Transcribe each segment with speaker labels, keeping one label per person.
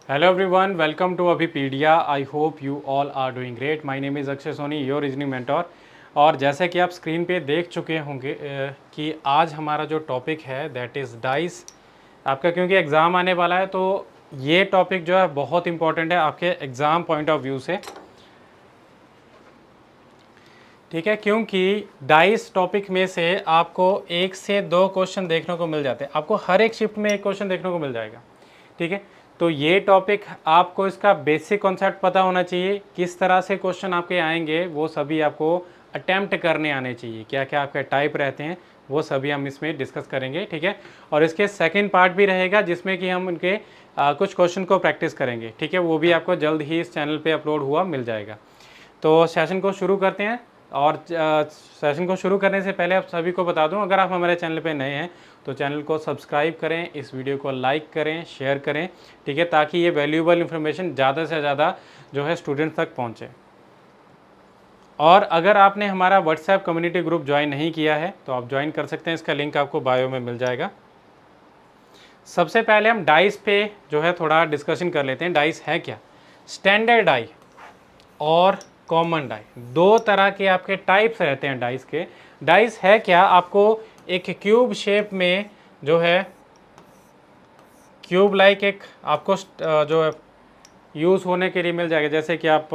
Speaker 1: Hello everyone, welcome to Abhipedia. I hope you all are doing great. My name is Akshay Soni, your reasoning mentor. और जैसे कि आप screen पे देख चुके होंगे कि आज हमारा जो टॉपिक है दैट इज़ डाइस। आपका क्योंकि एग्ज़ाम आने वाला है तो ये टॉपिक जो है बहुत इंपॉर्टेंट है आपके एग्ज़ाम पॉइंट ऑफ व्यू से, ठीक है। क्योंकि डाइस टॉपिक में से आपको 1 से 2 क्वेश्चन देखने को मिल जाते हैं, आपको हर एक शिफ्ट में एक क्वेश्चन देखने को मिल जाएगा, ठीक है। तो ये टॉपिक आपको इसका बेसिक कॉन्सेप्ट पता होना चाहिए, किस तरह से क्वेश्चन आपके आएंगे वो सभी आपको अटैम्प्ट करने आने चाहिए, क्या क्या आपके टाइप रहते हैं वो सभी हम इसमें डिस्कस करेंगे, ठीक है। और इसके सेकंड पार्ट भी रहेगा जिसमें कि हम उनके कुछ क्वेश्चन को प्रैक्टिस करेंगे, ठीक है। वो भी आपको जल्द ही इस चैनल पे अपलोड हुआ मिल जाएगा। तो सेशन को शुरू करते हैं। और सेशन को शुरू करने से पहले आप सभी को बता दूं, अगर आप हमारे चैनल पे नए हैं तो चैनल को सब्सक्राइब करें, इस वीडियो को लाइक करें, शेयर करें, ठीक है, ताकि ये वैल्यूएबल इन्फॉर्मेशन ज़्यादा से ज़्यादा जो है स्टूडेंट्स तक पहुँचे। और अगर आपने हमारा व्हाट्सएप कम्युनिटी ग्रुप ज्वाइन नहीं किया है तो आप ज्वाइन कर सकते हैं, इसका लिंक आपको बायो में मिल जाएगा। सबसे पहले हम डाइस पे जो है थोड़ा डिस्कशन कर लेते हैं। डाइस है क्या? स्टैंडर्ड डाई और कॉमन डाई, दो तरह के आपके टाइप्स रहते हैं डाइस के। डाइस है क्या? आपको एक क्यूब शेप में जो है क्यूब लाइक एक आपको जो है यूज़ होने के लिए मिल जाएगा। जैसे कि आप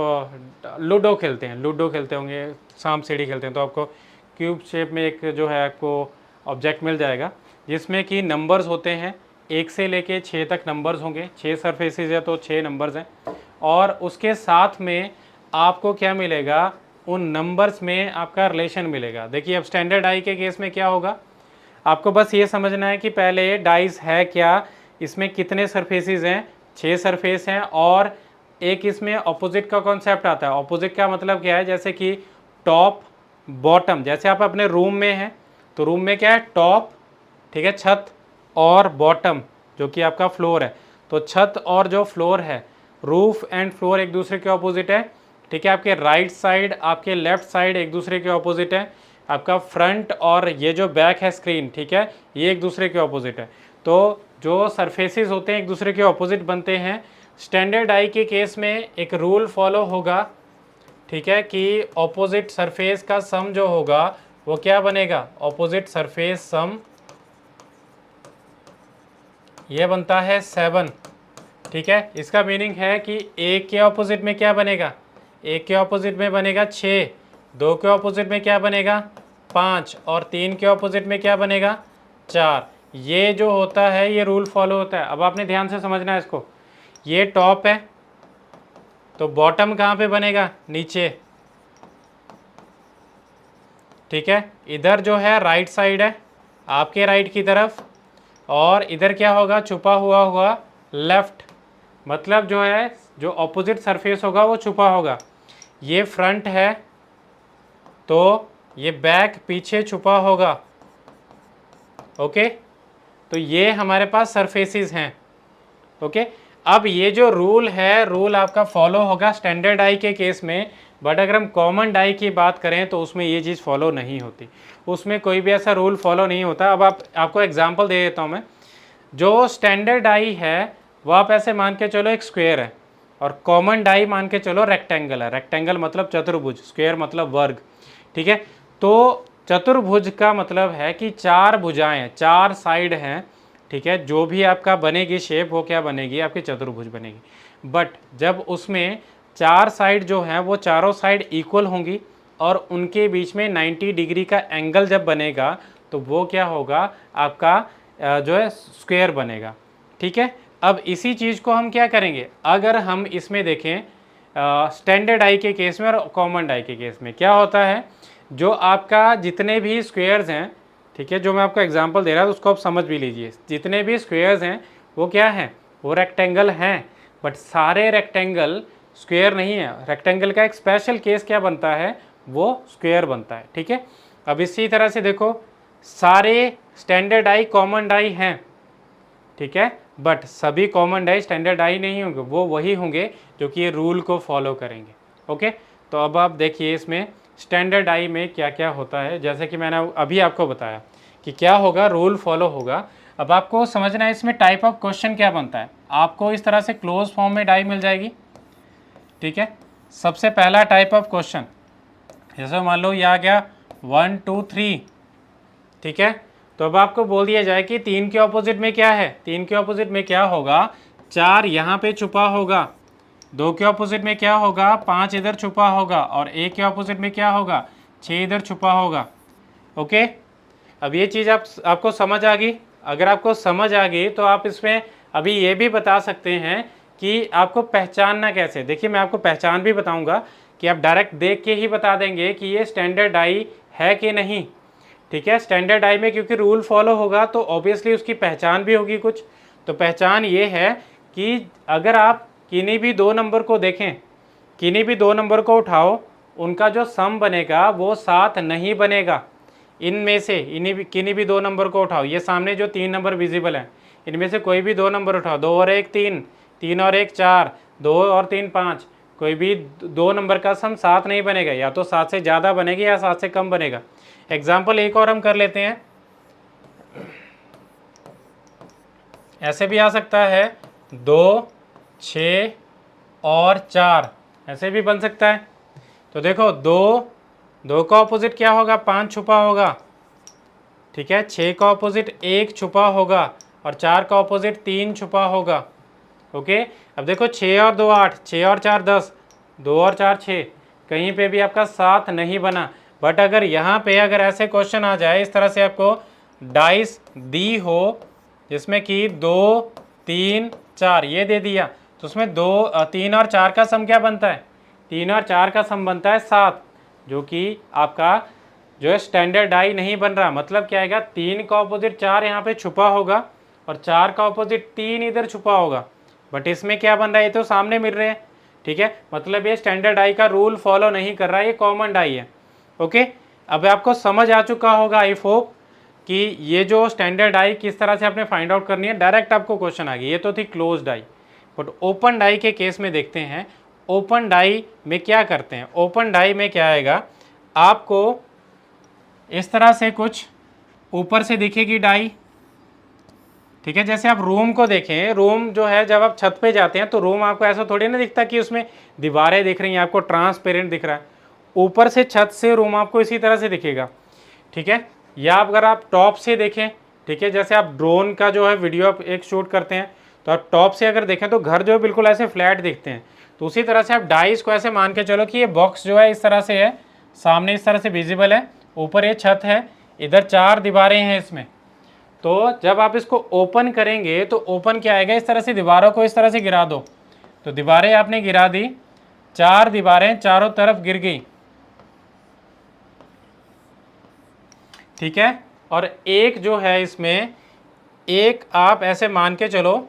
Speaker 1: लूडो खेलते हैं, लूडो खेलते होंगे, सांप सीढ़ी खेलते हैं, तो आपको क्यूब शेप में एक जो है आपको ऑब्जेक्ट मिल जाएगा जिसमें कि नंबर्स होते हैं, 1 से लेके 6 तक नंबर्स होंगे, 6 सरफेसेस है तो 6 नंबर्स हैं। और उसके साथ में आपको क्या मिलेगा? उन नंबर्स में आपका रिलेशन मिलेगा। देखिए अब स्टैंडर्ड डाई के केस में क्या होगा, आपको बस ये समझना है कि पहले डाइस है क्या, इसमें कितने सरफेसेस हैं, 6 सरफेस हैं, और एक इसमें ऑपोजिट का कॉन्सेप्ट आता है। ऑपोजिट का मतलब क्या है? जैसे कि टॉप बॉटम, जैसे आप अपने रूम में हैं तो रूम में क्या है? टॉप, ठीक है, छत, और बॉटम जो कि आपका फ्लोर है। तो छत और जो फ्लोर है, रूफ एंड फ्लोर एक दूसरे के ऑपोजिट है, ठीक है। आपके राइट साइड, आपके लेफ्ट साइड एक दूसरे के ऑपोजिट है। आपका फ्रंट और ये जो बैक है स्क्रीन, ठीक है, ये एक दूसरे के ऑपोजिट है। तो जो सरफेसेस होते हैं एक दूसरे के ऑपोजिट बनते हैं। स्टैंडर्ड आई के केस में एक रूल फॉलो होगा, ठीक है, कि ऑपोजिट सरफेस का सम जो होगा वो क्या बनेगा? ऑपोजिट सरफेस सम ये बनता है 7, ठीक है। इसका मीनिंग है कि एक के ऑपोजिट में क्या बनेगा? एक के ऑपोजिट में बनेगा 6, 2 के ऑपोजिट में क्या बनेगा? 5, और 3 के ऑपोजिट में क्या बनेगा? 4। ये जो होता है ये रूल फॉलो होता है। अब आपने ध्यान से समझना है इसको। ये टॉप है तो बॉटम कहाँ पे बनेगा? नीचे, ठीक है। इधर जो है राइट साइड है आपके राइट की तरफ, और इधर क्या होगा? छुपा हुआ होगा लेफ्ट, मतलब जो है जो ऑपोजिट सरफेस होगा वो छुपा होगा। ये फ्रंट है तो ये बैक पीछे छुपा होगा, ओके। तो ये हमारे पास सरफेसेस हैं, ओके। अब ये जो रूल है, रूल आपका फॉलो होगा स्टैंडर्ड डाई के केस में, बट अगर हम कॉमन डाई की बात करें तो उसमें ये चीज़ फॉलो नहीं होती, उसमें कोई भी ऐसा रूल फॉलो नहीं होता। अब आपको एग्जांपल दे देता हूँ मैं। जो स्टैंडर्ड डाई है वो आप ऐसे मान के चलो एक स्क्वायर है, और कॉमन डाई मान के चलो रेक्टेंगल है। रेक्टेंगल मतलब चतुर्भुज, स्क्वायर मतलब वर्ग, ठीक है। तो चतुर्भुज का मतलब है कि 4 भुजाएं हैं, 4 साइड हैं, ठीक है। जो भी आपका बनेगी शेप वो क्या बनेगी? आपकी चतुर्भुज बनेगी। बट जब उसमें 4 साइड जो हैं वो चारों साइड इक्वल होंगी और उनके बीच में 90 डिग्री का एंगल जब बनेगा तो वो क्या होगा? आपका जो है स्क्वायर बनेगा, ठीक है। अब इसी चीज़ को हम क्या करेंगे? अगर हम इसमें देखें स्टैंडर्ड आई के केस में और कॉमन डाई के केस में क्या होता है, जो आपका जितने भी स्क्वायर्स हैं, ठीक है, जो मैं आपको एग्जांपल दे रहा हूँ उसको आप समझ भी लीजिए। जितने भी स्क्वायर्स हैं वो क्या हैं? वो रेक्टेंगल हैं, बट सारे रेक्टेंगल स्क्वायर नहीं है। रेक्टेंगल का एक स्पेशल केस क्या बनता है? वो स्क्वायर बनता है, ठीक है। अब इसी तरह से देखो, सारे स्टैंडर्ड आई कॉमन डाई हैं, ठीक है, बट सभी कॉमन डाई स्टैंडर्ड डाई नहीं होंगे, वो वही होंगे जो कि ये रूल को फॉलो करेंगे, ओके। तो अब आप देखिए इसमें स्टैंडर्ड डाई में क्या क्या होता है। जैसे कि मैंने अभी आपको बताया कि क्या होगा, रूल फॉलो होगा। अब आपको समझना है इसमें टाइप ऑफ क्वेश्चन क्या बनता है। आपको इस तरह से क्लोज फॉर्म में डाई मिल जाएगी, ठीक है। सबसे पहला टाइप ऑफ क्वेश्चन, जैसे मान लो ये आ गया 1 2 3, ठीक है। तो अब आपको बोल दिया जाए कि 3 के ऑपोजिट में क्या है, 3 के ऑपोजिट में क्या होगा, 4 यहाँ पे छुपा होगा, 2 के ऑपोजिट में क्या होगा, 5 इधर छुपा होगा, और 1 के ऑपोजिट में क्या होगा, 6 इधर छुपा होगा। ओके, अब ये चीज़ आपको समझ आ गई। अगर आपको समझ आ गई तो आप इसमें अभी ये भी बता सकते हैं कि आपको पहचानना कैसे। देखिए मैं आपको पहचान भी बताऊंगा कि आप डायरेक्ट देख के ही बता देंगे कि ये स्टैंडर्ड डाई है कि नहीं, ठीक है। स्टैंडर्ड डाई में क्योंकि रूल फॉलो होगा तो ऑब्वियसली उसकी पहचान भी होगी कुछ। तो पहचान ये है कि अगर आप किन्हीं भी 2 नंबर को देखें, किन्हीं भी 2 नंबर को उठाओ, उनका जो सम बनेगा वो 7 नहीं बनेगा। इनमें से किन्हीं भी 2 नंबर को उठाओ, ये सामने जो 3 नंबर विजिबल हैं इनमें से कोई भी 2 नंबर उठाओ, 2 और 1 3, 3 और 1 4, 2 और 3 5, कोई भी 2 नंबर का सम 7 नहीं बनेगा, या तो 7 से ज़्यादा बनेगी या 7 से कम बनेगा। एग्जाम्पल एक और हम कर लेते हैं, ऐसे भी आ सकता है 2 6 और 4, ऐसे भी बन सकता है। तो देखो 2 का ऑपोजिट क्या होगा, 5 छुपा होगा, ठीक है। 6 का ऑपोजिट 1 छुपा होगा, और 4 का ऑपोजिट 3 छुपा होगा। ओके, अब देखो 6 और 2 8, 6 और 4 10, 2 और 4 6, कहीं पे भी आपका 7 नहीं बना। बट अगर यहाँ पे अगर ऐसे क्वेश्चन आ जाए, इस तरह से आपको डाइस दी हो जिसमें कि 2 3 4 ये दे दिया, तो उसमें 3 और 4 का सम क्या बनता है, 3 और 4 का सम बनता है 7, जो कि आपका जो है स्टैंडर्ड डाई नहीं बन रहा। मतलब क्या आएगा, 3 का ऑपोजिट 4 यहाँ पे छुपा होगा, और 4 का ऑपोजिट 3 इधर छुपा होगा, बट इसमें क्या बन रहा है, ये तो सामने मिल रहे हैं, ठीक है। मतलब ये स्टैंडर्ड डाई का रूल फॉलो नहीं कर रहा है, ये कॉमन डाई है। ओके, अब आपको समझ आ चुका होगा आई होप कि ये जो स्टैंडर्ड डाई किस तरह से आपने फाइंड आउट करनी है। डायरेक्ट आपको क्वेश्चन आ गया, ये तो थी close die, but open die के केस में देखते हैं ओपन डाई में क्या करते हैं। ओपन डाई में क्या आएगा, आपको इस तरह से कुछ ऊपर से दिखेगी डाई, ठीक है। जैसे आप रूम को देखें, रूम जो है जब आप छत पे जाते हैं तो रूम आपको ऐसा थोड़ी ना दिखता कि उसमें दीवारें दिख रही हैं, आपको ट्रांसपेरेंट दिख रहा है। ऊपर से छत से रूम आपको इसी तरह से दिखेगा, ठीक है। या अगर आप टॉप से देखें, ठीक है, जैसे आप ड्रोन का जो है वीडियो एक शूट करते हैं तो आप टॉप से अगर देखें तो घर जो है बिल्कुल ऐसे फ्लैट दिखते हैं। तो उसी तरह से आप डाइस को ऐसे मान के चलो कि ये बॉक्स जो है इस तरह से है, सामने इस तरह से विजिबल है, ऊपर ये छत है, इधर 4 दीवारें हैं इसमें। तो जब आप इसको ओपन करेंगे तो ओपन क्या आएगा, इस तरह से दीवारों को इस तरह से गिरा दो, तो दीवारें आपने गिरा दी, 4 दीवारें चारों तरफ गिर गई, ठीक है। और एक जो है इसमें, एक आप ऐसे मान के चलो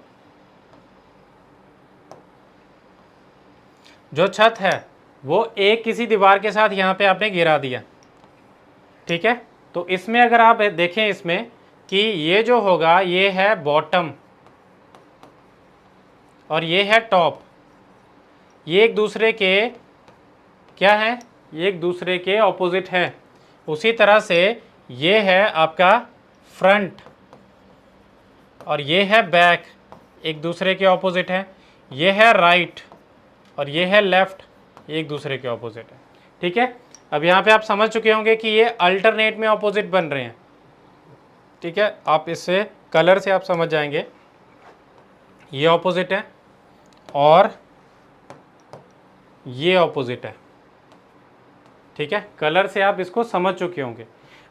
Speaker 1: जो छत है वो एक किसी दीवार के साथ यहाँ पे आपने गिरा दिया, ठीक है। तो इसमें अगर आप देखें इसमें कि ये जो होगा ये है बॉटम और ये है टॉप, ये एक दूसरे के क्या है, ये एक दूसरे के ऑपोजिट है। उसी तरह से ये है आपका फ्रंट और ये है बैक, एक दूसरे के ऑपोजिट है। ये है राइट और ये है लेफ्ट, एक दूसरे के ऑपोजिट है, ठीक है। अब यहाँ पे आप समझ चुके होंगे कि ये अल्टरनेट में ऑपोजिट बन रहे हैं, ठीक है। आप इससे कलर से आप समझ जाएंगे, ये ऑपोजिट है और ये ऑपोजिट है, ठीक है। कलर से आप इसको समझ चुके होंगे।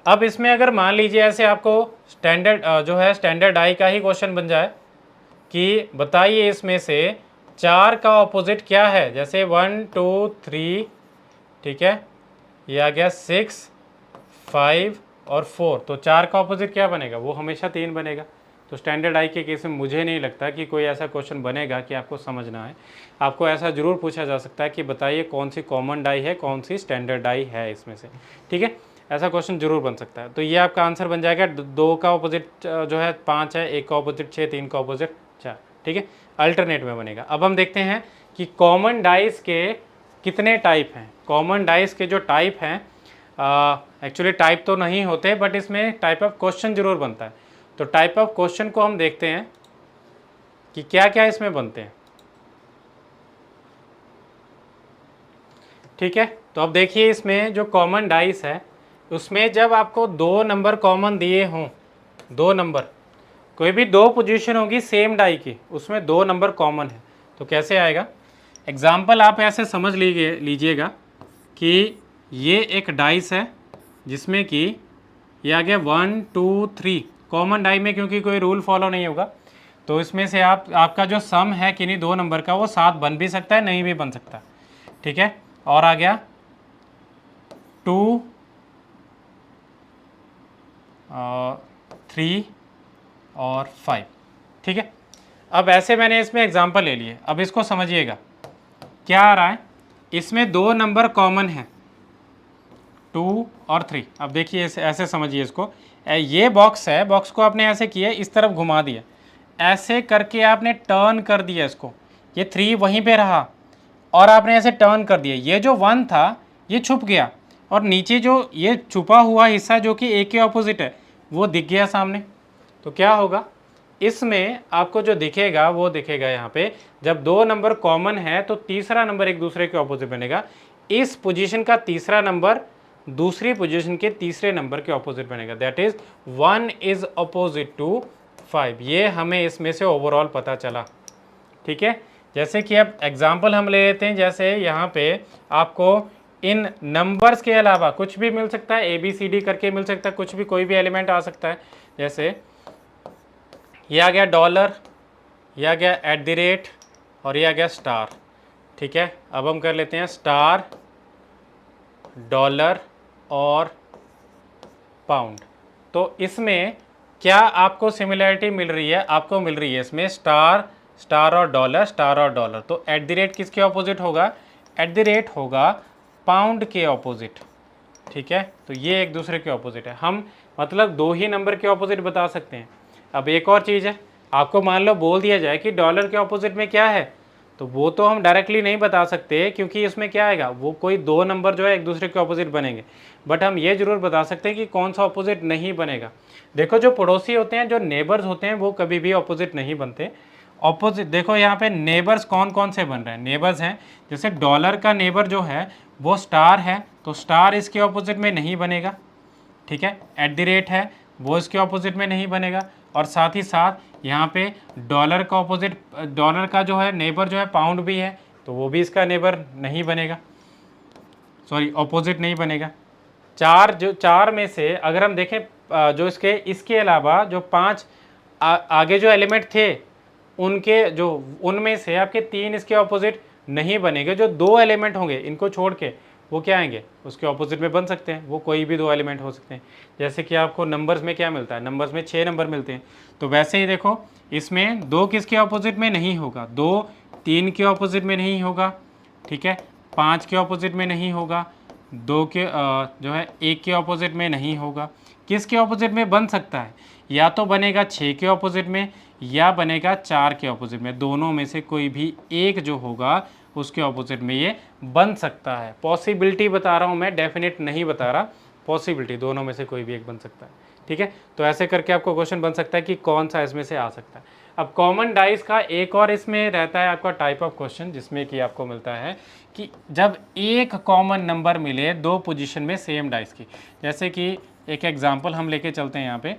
Speaker 1: अब इसमें अगर मान लीजिए ऐसे आपको स्टैंडर्ड जो है स्टैंडर्ड डाई का ही क्वेश्चन बन जाए कि बताइए इसमें से 4 का ऑपोजिट क्या है, जैसे 1 2 3, ठीक है, ये आ गया 6 5 और 4, तो 4 का ऑपोजिट क्या बनेगा, वो हमेशा 3 बनेगा। तो स्टैंडर्ड डाई के केस में मुझे नहीं लगता कि कोई ऐसा क्वेश्चन बनेगा कि आपको समझना है। आपको ऐसा ज़रूर पूछा जा सकता है कि बताइए कौन सी कॉमन डाई है, कौन सी स्टैंडर्ड डाई है इसमें से, ठीक है। ऐसा क्वेश्चन जरूर बन सकता है। तो ये आपका आंसर बन जाएगा, 2 का ऑपोजिट जो है 5 है, 1 का ऑपोजिट 6, 3 का ऑपोजिट 4, ठीक है, अल्टरनेट में बनेगा। अब हम देखते हैं कि कॉमन डाइस के कितने टाइप हैं। कॉमन डाइस के जो टाइप हैं, एक्चुअली टाइप तो नहीं होते बट इसमें टाइप ऑफ क्वेश्चन जरूर बनता है। तो टाइप ऑफ क्वेश्चन को हम देखते हैं कि क्या क्या इसमें बनते हैं। ठीक है, तो अब देखिए इसमें जो कॉमन डाइस है उसमें जब आपको 2 नंबर कॉमन दिए हों, 2 नंबर, कोई भी 2 पोजीशन होगी सेम डाई की, उसमें 2 नंबर कॉमन है, तो कैसे आएगा। एग्जाम्पल आप ऐसे समझ लीजिएगा कि ये एक डाइस है जिसमें कि ये आ गया 1 2 3 कॉमन डाई में, क्योंकि कोई रूल फॉलो नहीं होगा तो इसमें से आपका जो सम है किन्हीं 2 नंबर का वो 7 बन भी सकता है, नहीं भी बन सकता। ठीक है, और आ गया 2 3 और 5। ठीक है, अब ऐसे मैंने इसमें एग्जांपल ले लिए, अब इसको समझिएगा क्या आ रहा है। इसमें 2 नंबर कॉमन है 2 और 3। अब देखिए ऐसे समझिए इसको, ये बॉक्स है, बॉक्स को आपने ऐसे किया, इस तरफ घुमा दिया, ऐसे करके आपने टर्न कर दिया इसको, ये 3 वहीं पे रहा और आपने ऐसे टर्न कर दिया, ये जो 1 था ये छुप गया और नीचे जो ये छुपा हुआ हिस्सा जो कि ए के ऑपोजिट है वो दिख गया सामने। तो क्या होगा, इसमें आपको जो दिखेगा वो दिखेगा यहाँ पे, जब 2 नंबर कॉमन है तो तीसरा नंबर एक दूसरे के ऑपोजिट बनेगा, इस पोजीशन का तीसरा नंबर दूसरी पोजीशन के तीसरे नंबर के ऑपोजिट बनेगा, that is 1 is opposite to 5। ये हमें इसमें से ओवरऑल पता चला। ठीक है, जैसे कि अब एग्जाम्पल हम ले लेते हैं, जैसे यहाँ पे आपको इन नंबर्स के अलावा कुछ भी मिल सकता है, ABCD करके मिल सकता है, कुछ भी कोई भी एलिमेंट आ सकता है। जैसे ये आ गया डॉलर, ये आ गया @ और ये आ गया स्टार। ठीक है, अब हम कर लेते हैं स्टार, डॉलर और पाउंड। तो इसमें क्या आपको सिमिलरिटी मिल रही है, आपको मिल रही है इसमें स्टार, स्टार और डॉलर, स्टार और डॉलर। तो @ किसके ऑपोजिट होगा, @ होगा पाउंड के ऑपोजिट। ठीक है, तो ये एक दूसरे के ऑपोजिट है, हम मतलब 2 ही नंबर के ऑपोजिट बता सकते हैं। अब एक और चीज़ है, आपको मान लो बोल दिया जाए कि डॉलर के ऑपोजिट में क्या है, तो वो तो हम डायरेक्टली नहीं बता सकते क्योंकि इसमें क्या आएगा, वो कोई 2 नंबर जो है एक दूसरे के ऑपोजिट बनेंगे, बट हम ये जरूर बता सकते हैं कि कौन सा ऑपोजिट नहीं बनेगा। देखो जो पड़ोसी होते हैं, जो नेबर्स होते हैं, वो कभी भी ऑपोजिट नहीं बनते। ऑपोजिट देखो यहाँ पे नेबर्स कौन कौन से बन रहे हैं, नेबर्स हैं, जैसे डॉलर का नेबर जो है वो स्टार है, तो स्टार इसके ऑपोजिट में नहीं बनेगा। ठीक है, @ है वो इसके ऑपोजिट में नहीं बनेगा, और साथ ही साथ यहाँ पे डॉलर का ऑपोजिट, डॉलर का जो है नेबर जो है पाउंड भी है, तो वो भी इसका नेबर नहीं बनेगा, सॉरी ऑपोजिट नहीं बनेगा। 4 में से अगर हम देखें, जो इसके अलावा जो 5 आगे जो एलिमेंट थे उनके जो उनमें से आपके 3 इसके ऑपोजिट नहीं बनेंगे। जो 2 एलिमेंट होंगे इनको छोड़ के वो क्या आएंगे, उसके ऑपोजिट में बन सकते हैं, वो कोई भी 2 एलिमेंट हो सकते हैं। जैसे कि आपको नंबर्स में क्या मिलता है, नंबर्स में 6 नंबर मिलते हैं, तो वैसे ही देखो इसमें 2 किसके ऑपोजिट में नहीं होगा, 2 3 के ऑपोजिट में नहीं होगा। ठीक है, 5 के ऑपोजिट में नहीं होगा, 2 के जो है 1 के ऑपोजिट में नहीं होगा। किसके ऑपोजिट में बन सकता है, या तो बनेगा 6 के ऑपोजिट में या बनेगा 4 के ऑपोजिट में, दोनों में से कोई भी एक जो होगा उसके ऑपोजिट में ये बन सकता है। पॉसिबिलिटी बता रहा हूँ मैं, डेफिनेट नहीं बता रहा, पॉसिबिलिटी, दोनों में से कोई भी एक बन सकता है। ठीक है, तो ऐसे करके आपको क्वेश्चन बन सकता है कि कौन सा इसमें से आ सकता है। अब कॉमन डाइस का एक और इसमें रहता है आपका टाइप ऑफ क्वेश्चन, जिसमें कि आपको मिलता है कि जब एक कॉमन नंबर मिले 2 पोजीशन में सेम डाइस की। जैसे कि एक एग्जांपल हम लेके चलते हैं यहाँ पे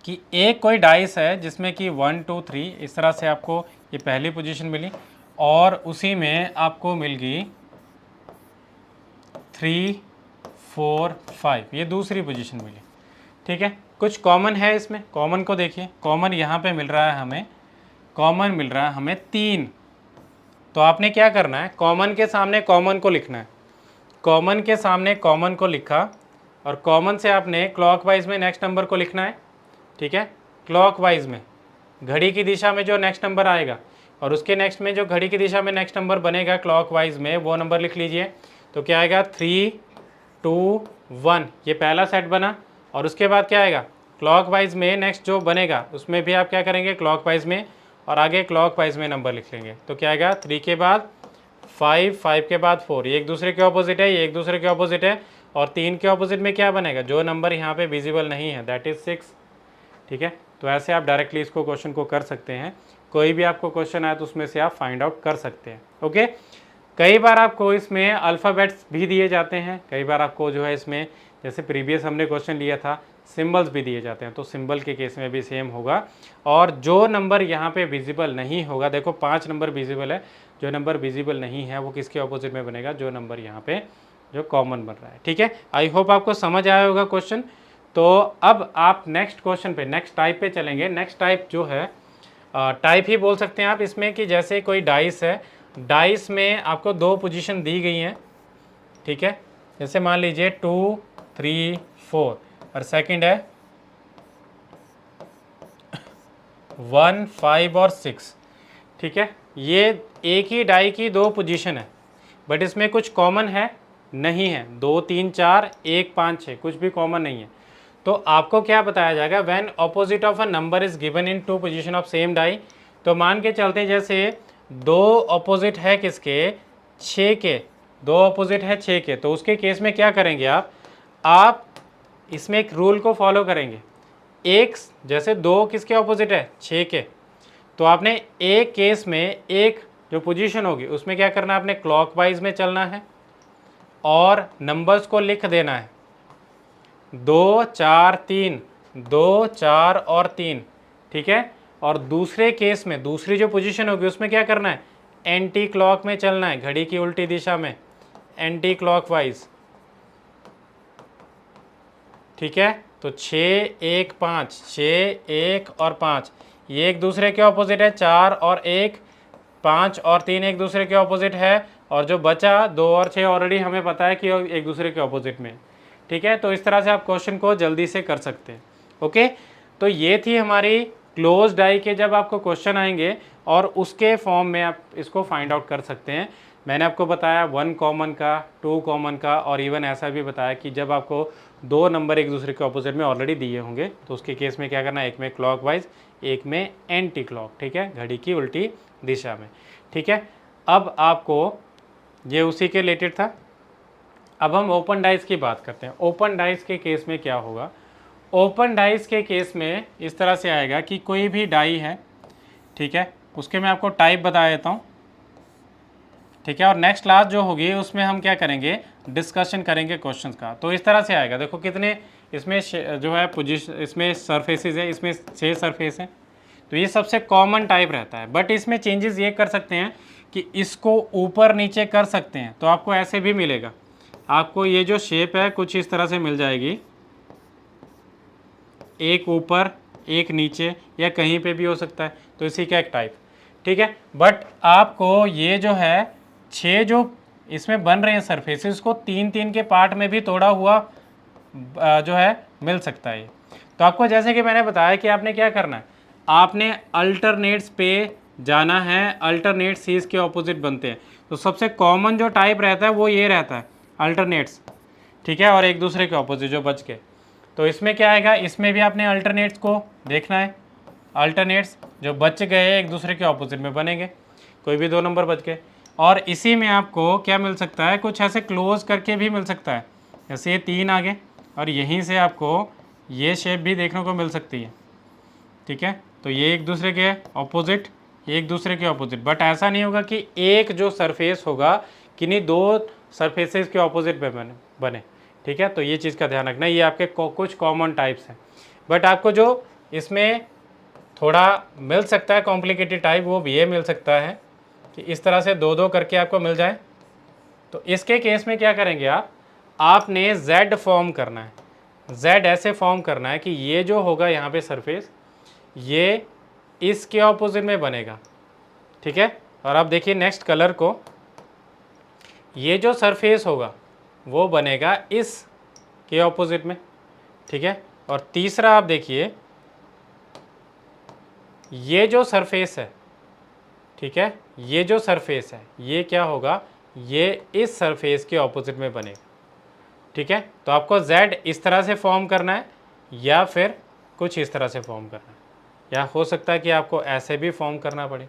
Speaker 1: कि एक कोई डाइस है जिसमें कि 1 2 3 इस तरह से आपको ये पहली पोजीशन मिली, और उसी में आपको मिल गई 3 4 5 ये दूसरी पोजीशन मिली। ठीक है, कुछ कॉमन है इसमें, कॉमन को देखिए, कॉमन यहाँ पे मिल रहा है हमें, कॉमन मिल रहा है हमें 3। तो आपने क्या करना है, कॉमन के सामने कॉमन को लिखना है, कॉमन के सामने कॉमन को लिखा, और कॉमन से आपने क्लॉकवाइज में नेक्स्ट नंबर को लिखना है। ठीक है, क्लॉकवाइज में घड़ी की दिशा में जो नेक्स्ट नंबर आएगा, और उसके नेक्स्ट में जो घड़ी की दिशा में नेक्स्ट नंबर बनेगा क्लॉकवाइज में, वो नंबर लिख लीजिए। तो क्या आएगा 3 2 1, ये पहला सेट बना, और उसके बाद क्या आएगा क्लॉकवाइज में नेक्स्ट जो बनेगा उसमें भी आप क्या करेंगे क्लॉकवाइज में, और आगे क्लॉकवाइज में नंबर लिख लेंगे। तो क्या आएगा 3 के बाद 5 5 के बाद 4, ये एक दूसरे के ऑपोजिट है, ये एक दूसरे के ऑपोजिट है, और 3 के ऑपोजिट में क्या बनेगा, जो नंबर यहाँ पे विजिबल नहीं है, दैट इज 6। ठीक है। तो ऐसे आप डायरेक्टली इसको क्वेश्चन को कर सकते हैं, कोई भी आपको क्वेश्चन आए तो उसमें से आप फाइंड आउट कर सकते हैं। ओके, कई बार आपको इसमें अल्फ़ाबेट्स भी दिए जाते हैं, कई बार आपको जो है इसमें, जैसे प्रीवियस हमने क्वेश्चन लिया था, सिंबल्स भी दिए जाते हैं, तो सिंबल के केस में भी सेम होगा। और जो नंबर यहाँ पे विजिबल नहीं होगा, देखो 5 नंबर विजिबल है, जो नंबर विजिबल नहीं है वो किसके ऑपोजिट में बनेगा, जो नंबर यहाँ पे जो कॉमन बन रहा है। ठीक है, आई होप आपको समझ आया होगा क्वेश्चन। तो अब आप नेक्स्ट क्वेश्चन पे, नेक्स्ट टाइप पे चलेंगे। नेक्स्ट टाइप जो है, टाइप ही बोल सकते हैं आप इसमें, कि जैसे कोई डाइस है, डाइस में आपको 2 पोजीशन दी गई हैं। ठीक है, जैसे मान लीजिए 2, 3, 4 और सेकंड है 1, 5 और 6। ठीक है, ये एक ही डाई की 2 पोजीशन है, बट इसमें कुछ कॉमन है नहीं है। 2, 3, 4, 1, 5, 6 कुछ भी कॉमन नहीं है। तो आपको क्या बताया जाएगा, when opposite of a number is given in 2 position of same die. तो मान के चलते हैं जैसे 2 ऑपोजिट है किसके, 6 के, 2 ऑपोजिट है 6 के, तो उसके केस में क्या करेंगे आप इसमें एक रूल को फॉलो करेंगे। एक, जैसे 2 किसके ऑपोजिट है, 6 के, तो आपने एक केस में एक जो पोजीशन होगी उसमें क्या करना है, आपने क्लॉकवाइज में चलना है और नंबर्स को लिख देना है 2, 4, 3, 2, 4 और 3। ठीक है, और दूसरे केस में दूसरी जो पोजीशन होगी उसमें क्या करना है, एंटी क्लॉक में चलना है, घड़ी की उल्टी दिशा में, एंटी क्लॉकवाइज। ठीक है, तो 6, 1, 5, 6, 1 और 5 ये एक दूसरे के ऑपोजिट है, 4 और 1, 5 और 3 एक दूसरे के ऑपोजिट है, और जो बचा 2 और 6 ऑलरेडी हमें पता है कि एक दूसरे के ऑपोजिट में। ठीक है, तो इस तरह से आप क्वेश्चन को जल्दी से कर सकते हैं। ओके, तो ये थी हमारी क्लोज डाई के जब आपको क्वेश्चन आएंगे और उसके फॉर्म में आप इसको फाइंड आउट कर सकते हैं। मैंने आपको बताया 1 कॉमन का, 2 कॉमन का, और इवन ऐसा भी बताया कि जब आपको 2 नंबर एक दूसरे के ऑपोजिट में ऑलरेडी दिए होंगे तो उसके केस में क्या करना है, एक में क्लॉकवाइज, एक में एंटी क्लॉक। ठीक है, घड़ी की उल्टी दिशा में। ठीक है, अब आपको ये उसी के रिलेटेड था। अब हम ओपन डाइस की बात करते हैं। ओपन डाइस के केस में क्या होगा, ओपन डाइस के केस में इस तरह से आएगा कि कोई भी डाई है, ठीक है, उसके मैं आपको टाइप बता देता हूँ। ठीक है, और नेक्स्ट क्लास जो होगी उसमें हम क्या करेंगे, डिस्कशन करेंगे क्वेश्चंस का। तो इस तरह से आएगा, देखो कितने इसमें जो है पोजीशन, इसमें सरफेसेस है, इसमें 6 सरफेस हैं, तो ये सबसे कॉमन टाइप रहता है। बट इसमें चेंजेस ये कर सकते हैं कि इसको ऊपर नीचे कर सकते हैं, तो आपको ऐसे भी मिलेगा, आपको ये जो शेप है कुछ इस तरह से मिल जाएगी, एक ऊपर एक नीचे या कहीं पे भी हो सकता है, तो इसी का एक टाइप। ठीक है, बट आपको ये जो है 6 जो इसमें बन रहे हैं सरफेसेस को 3-3 के पार्ट में भी तोड़ा हुआ जो है मिल सकता है। तो आपको जैसे कि मैंने बताया कि आपने क्या करना है, आपने अल्टरनेट्स पे जाना है, अल्टरनेट सीज के ऑपोजिट बनते हैं। तो सबसे कॉमन जो टाइप रहता है वो ये रहता है, अल्टरनेट्स। ठीक है, और एक दूसरे के ऑपोजिट जो बच के, तो इसमें क्या आएगा, इसमें भी आपने अल्टरनेट्स को देखना है, अल्टरनेट्स जो बच गए एक दूसरे के ऑपोजिट में बनेंगे, कोई भी 2 नंबर बच गए। और इसी में आपको क्या मिल सकता है, कुछ ऐसे क्लोज करके भी मिल सकता है, जैसे ये 3 आगे, और यहीं से आपको ये शेप भी देखने को मिल सकती है। ठीक है, तो ये एक दूसरे के ऑपोजिट, एक दूसरे के ऑपोजिट, बट ऐसा नहीं होगा कि एक जो सरफेस होगा किन्हीं 2 सरफेसेस के ऑपोजिट पे बने। ठीक है, तो ये चीज़ का ध्यान रखना, ये आपके कुछ कॉमन टाइप्स हैं। बट आपको जो इसमें थोड़ा मिल सकता है कॉम्प्लिकेटेड टाइप, वो भी ये मिल सकता है कि इस तरह से 2-2 करके आपको मिल जाए। तो इसके केस में क्या करेंगे आपने Z फॉर्म करना है, Z ऐसे फॉर्म करना है कि ये जो होगा यहाँ पे सरफेस, ये इसके ऑपोजिट में बनेगा। ठीक है, और आप देखिए नेक्स्ट कलर को, ये जो सरफेस होगा वो बनेगा इस के ऑपोजिट में। ठीक है, और तीसरा आप देखिए ये जो सरफेस है, ठीक है, ये जो सरफेस है ये क्या होगा, ये इस सरफेस के ऑपोजिट में बनेगा। ठीक है, तो आपको Z इस तरह से फॉर्म करना है या फिर कुछ इस तरह से फॉर्म करना है, या हो सकता है कि आपको ऐसे भी फॉर्म करना पड़े।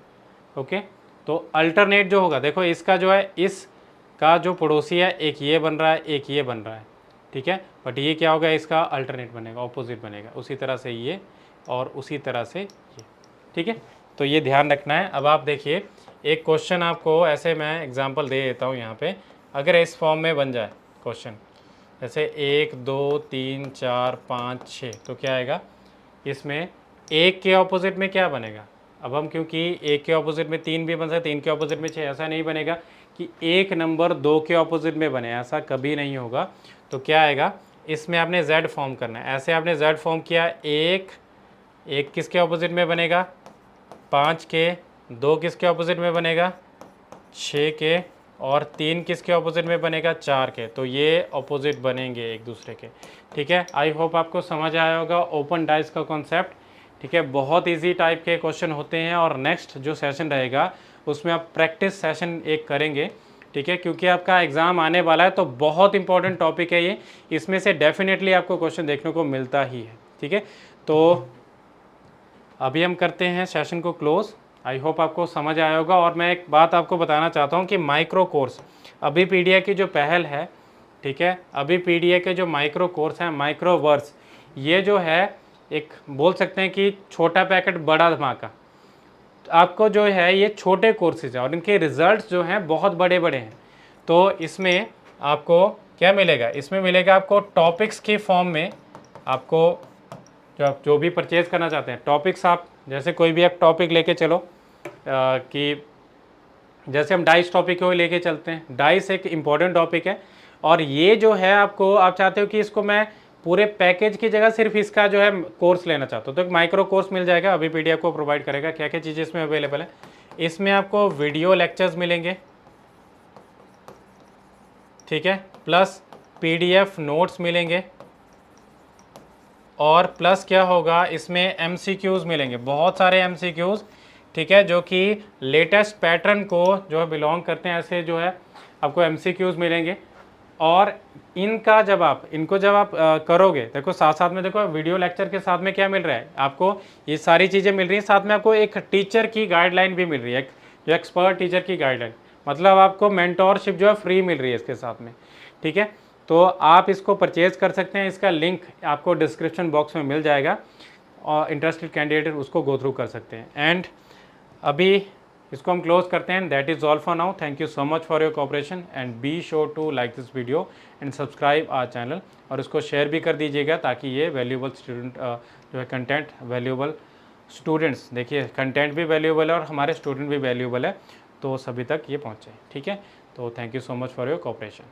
Speaker 1: ओके, तो अल्टरनेट जो होगा, देखो इसका जो है, इसका जो पड़ोसी है, एक ये बन रहा है, एक ये बन रहा है। ठीक है, बट ये क्या होगा, इसका अल्टरनेट बनेगा, ऑपोजिट बनेगा। उसी तरह से ये और उसी तरह से ये, ठीक है। तो ये ध्यान रखना है। अब आप देखिए एक क्वेश्चन आपको ऐसे मैं एग्जांपल दे देता हूँ यहाँ पे, अगर इस फॉर्म में बन जाए क्वेश्चन, जैसे 1 2 3 4 5 6, तो क्या आएगा इसमें, एक के ऑपोजिट में क्या बनेगा। अब हम क्योंकि एक के ऑपोजिट में 3 भी बन सकते, 3 के ऑपोजिट में 6, ऐसा नहीं बनेगा कि एक नंबर 2 के ऑपोजिट में बने, ऐसा कभी नहीं होगा। तो क्या आएगा, इसमें आपने Z फॉर्म करना है। ऐसे आपने Z फॉर्म किया, एक किसके ऑपोजिट में बनेगा, 5 के, 2 किसके ऑपोजिट में बनेगा, 6 के, और 3 किसके ऑपोजिट में बनेगा, 4 के। तो ये ऑपोजिट बनेंगे एक दूसरे के, ठीक है। आई होप आपको समझ आया होगा ओपन डाइस का कॉन्सेप्ट, ठीक है। बहुत इजी टाइप के क्वेश्चन होते हैं, और नेक्स्ट जो सेशन रहेगा उसमें आप प्रैक्टिस सेशन एक करेंगे, ठीक है, क्योंकि आपका एग्ज़ाम आने वाला है। तो बहुत इंपॉर्टेंट टॉपिक है ये, इसमें से डेफिनेटली आपको क्वेश्चन देखने को मिलता ही है, ठीक है। तो अभी हम करते हैं सेशन को क्लोज। आई होप आपको समझ आया होगा। और मैं एक बात आपको बताना चाहता हूँ कि माइक्रो कोर्स, अभी पीडीए की जो पहल है, ठीक है, अभी पीडीए के जो माइक्रो कोर्स हैं, माइक्रो वर्स, ये जो है एक बोल सकते हैं कि छोटा पैकेट बड़ा धमाका। आपको जो है ये छोटे कोर्सेज हैं और इनके रिजल्ट्स जो हैं बहुत बड़े बड़े हैं। तो इसमें आपको क्या मिलेगा, इसमें मिलेगा आपको टॉपिक्स के फॉर्म में। आपको जो आप जो भी परचेज़ करना चाहते हैं टॉपिक्स, आप जैसे कोई भी एक टॉपिक लेके चलो, कि जैसे हम डाइस टॉपिक को लेके चलते हैं। डाइस एक इम्पॉर्टेंट टॉपिक है, और ये जो है आपको, आप चाहते हो कि इसको मैं पूरे पैकेज की जगह सिर्फ इसका जो है कोर्स लेना चाहते हो, तो एक माइक्रो कोर्स मिल जाएगा। अभी पीडीएफ को प्रोवाइड करेगा। क्या क्या चीज़ें इसमें अवेलेबल है, इसमें आपको वीडियो लेक्चर्स मिलेंगे, ठीक है, प्लस पीडीएफ नोट्स मिलेंगे, और प्लस क्या होगा, इसमें एमसीक्यूज़ मिलेंगे, बहुत सारे एमसीक्यूज़, ठीक है, जो कि लेटेस्ट पैटर्न को जो है बिलोंग करते हैं, ऐसे जो है आपको एमसीक्यूज़ मिलेंगे। और इनको जब आप करोगे, देखो साथ साथ में देखो वीडियो लेक्चर के साथ में क्या मिल रहा है आपको, ये सारी चीज़ें मिल रही हैं। साथ में आपको एक टीचर की गाइडलाइन भी मिल रही है, जो एक्सपर्ट टीचर की गाइडलाइन, मतलब आपको मेंटोरशिप जो है फ्री मिल रही है इसके साथ में, ठीक है। तो आप इसको परचेज़ कर सकते हैं, इसका लिंक आपको डिस्क्रिप्शन बॉक्स में मिल जाएगा, और इंटरेस्टेड कैंडिडेट उसको गो थ्रू कर सकते हैं। एंड अभी इसको हम क्लोज करते हैं। That is all for now. Thank you so much for your cooperation, and be sure to like this video and subscribe our channel, और इसको शेयर भी कर दीजिएगा ताकि ये वैल्यूएबल स्टूडेंट जो है कंटेंट वैल्यूएबल स्टूडेंट्स, देखिए कंटेंट भी वैल्यूएबल है और हमारे स्टूडेंट भी वैल्यूएबल है, तो सभी तक ये पहुँचे, ठीक है। तो thank you so much for your cooperation.